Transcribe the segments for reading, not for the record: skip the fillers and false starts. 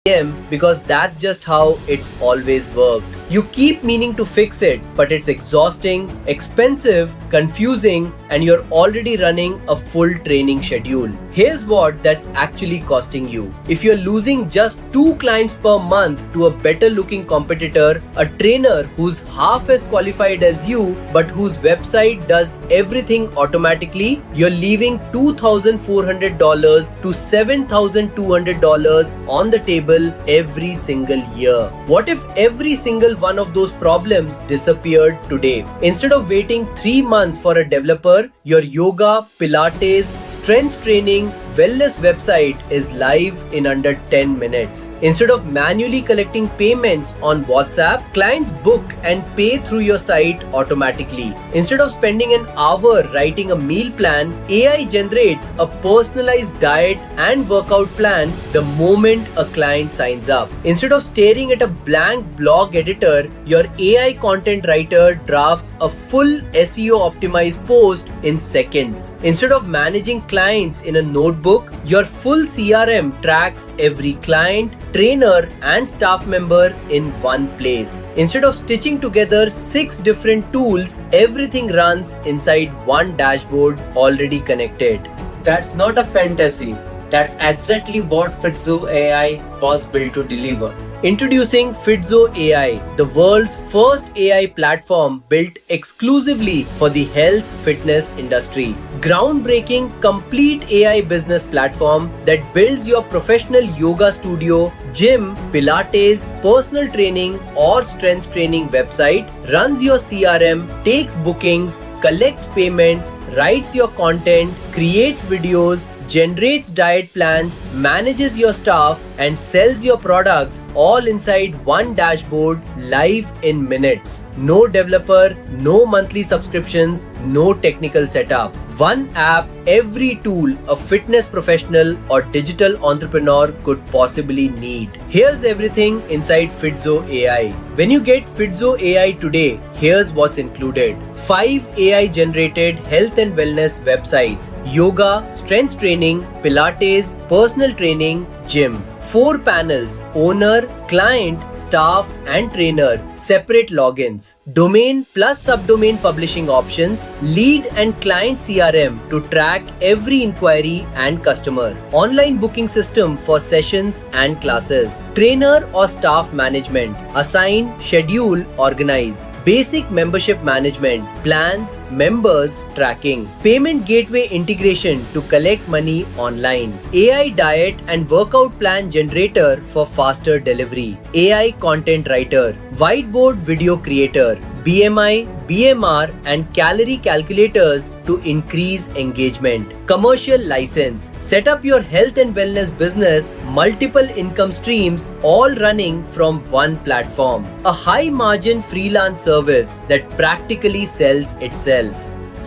because that's just how it's always worked. You keep meaning to fix it, but it's exhausting, expensive, confusing, and you're already running a full training schedule. Here's what that's actually costing you. If you're losing just 2 clients per month to a better looking competitor, a trainer who's half as qualified as you but whose website does everything automatically, you're leaving $2,400 to $7,200 on the table every single year. What if every single one of those problems disappeared today? Instead of waiting 3 months for a developer, your yoga, Pilates, strength training, wellness website is live in under 10 minutes. Instead of manually collecting payments on WhatsApp, clients book and pay through your site automatically. Instead of spending an hour writing a meal plan, AI generates a personalized diet and workout plan the moment a client signs up. Instead of staring at a blank blog editor, your AI content writer drafts a full SEO optimized post in seconds. Instead of managing clients in a notebook, your full CRM tracks every client, trainer, and staff member in one place. Instead of stitching together 6 different tools, everything runs inside one dashboard already connected. That's not a fantasy. That's exactly what Fitzo AI was built to deliver. Introducing Fitzo AI, the world's first AI platform built exclusively for the health fitness industry. Groundbreaking complete AI business platform that builds your professional yoga studio, gym, Pilates, personal training or strength training website, runs your CRM, takes bookings, collects payments, writes your content, creates videos, generates diet plans, manages your staff, and sells your products all inside one dashboard live in minutes. No developer, no monthly subscriptions, no technical setup. One app, every tool a fitness professional or digital entrepreneur could possibly need. Here's everything inside Fitzo AI. When you get Fitzo AI today, here's what's included. 5 AI generated health and wellness websites, yoga, strength training, Pilates, personal training, gym. 4 panels, owner, client, staff, and trainer, separate logins. Domain plus subdomain publishing options, lead and client CRM to track every inquiry and customer. Online booking system for sessions and classes. Trainer or staff management, assign, schedule, organize. Basic membership management, plans, members, tracking. Payment gateway integration to collect money online. AI diet and workout plan generator for faster delivery. AI content writer, whiteboard video creator, BMI, BMR and calorie calculators to increase engagement. Commercial license. Set up your health and wellness business, multiple income streams all running from one platform. A high margin freelance service that practically sells itself.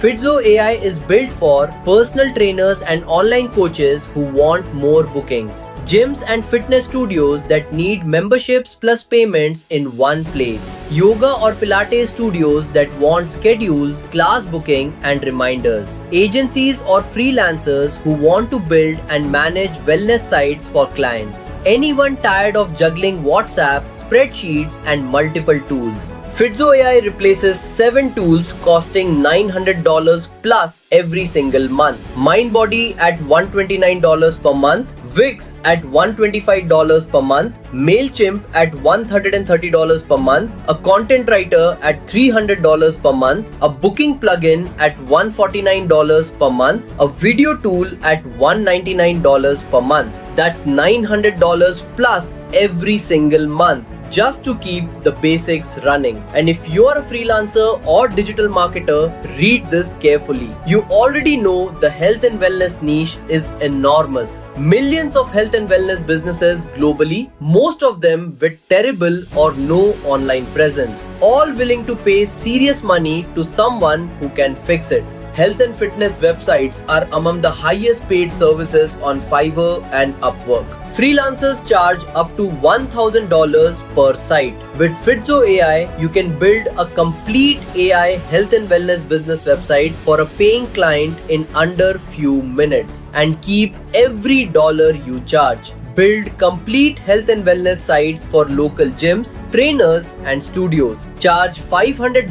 Fitzo AI is built for personal trainers and online coaches who want more bookings. Gyms and fitness studios that need memberships plus payments in one place. Yoga or Pilates studios that want schedules, class booking and reminders. Agencies or freelancers who want to build and manage wellness sites for clients. Anyone tired of juggling WhatsApp, spreadsheets and multiple tools. Fitzo AI replaces 7 tools costing $900 plus every single month. MindBody at $129 per month, Wix at $125 per month, MailChimp at $130 per month, a content writer at $300 per month, a booking plugin at $149 per month, a video tool at $199 per month. That's $900 plus every single month, just to keep the basics running. And if you're a freelancer or digital marketer, read this carefully. You already know the health and wellness niche is enormous. Millions of health and wellness businesses globally, most of them with terrible or no online presence, all willing to pay serious money to someone who can fix it. Health and fitness websites are among the highest paid services on Fiverr and Upwork. Freelancers charge up to $1,000 per site. With Fitzo AI, you can build a complete AI health and wellness business website for a paying client in under few minutes and keep every dollar you charge. Build complete health and wellness sites for local gyms, trainers, and studios. Charge $500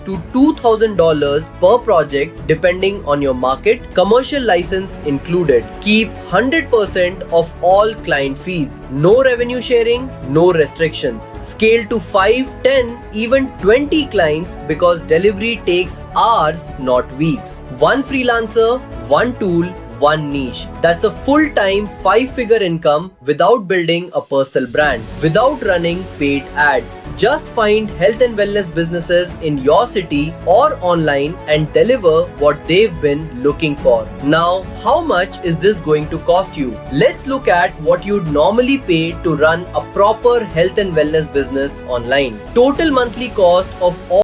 to $2,000 per project depending on your market. Commercial license included. Keep 100% of all client fees. No revenue sharing, no restrictions. Scale to 5, 10, even 20 clients because delivery takes hours, not weeks. One freelancer, one tool, one niche. That's a full-time 5-figure income without building a personal brand, without running paid ads. Just find health and wellness businesses in your city or online and deliver what they've been looking for. Now, how much is this going to cost you? Let's look at what you'd normally pay to run a proper health and wellness business online. Total monthly cost of all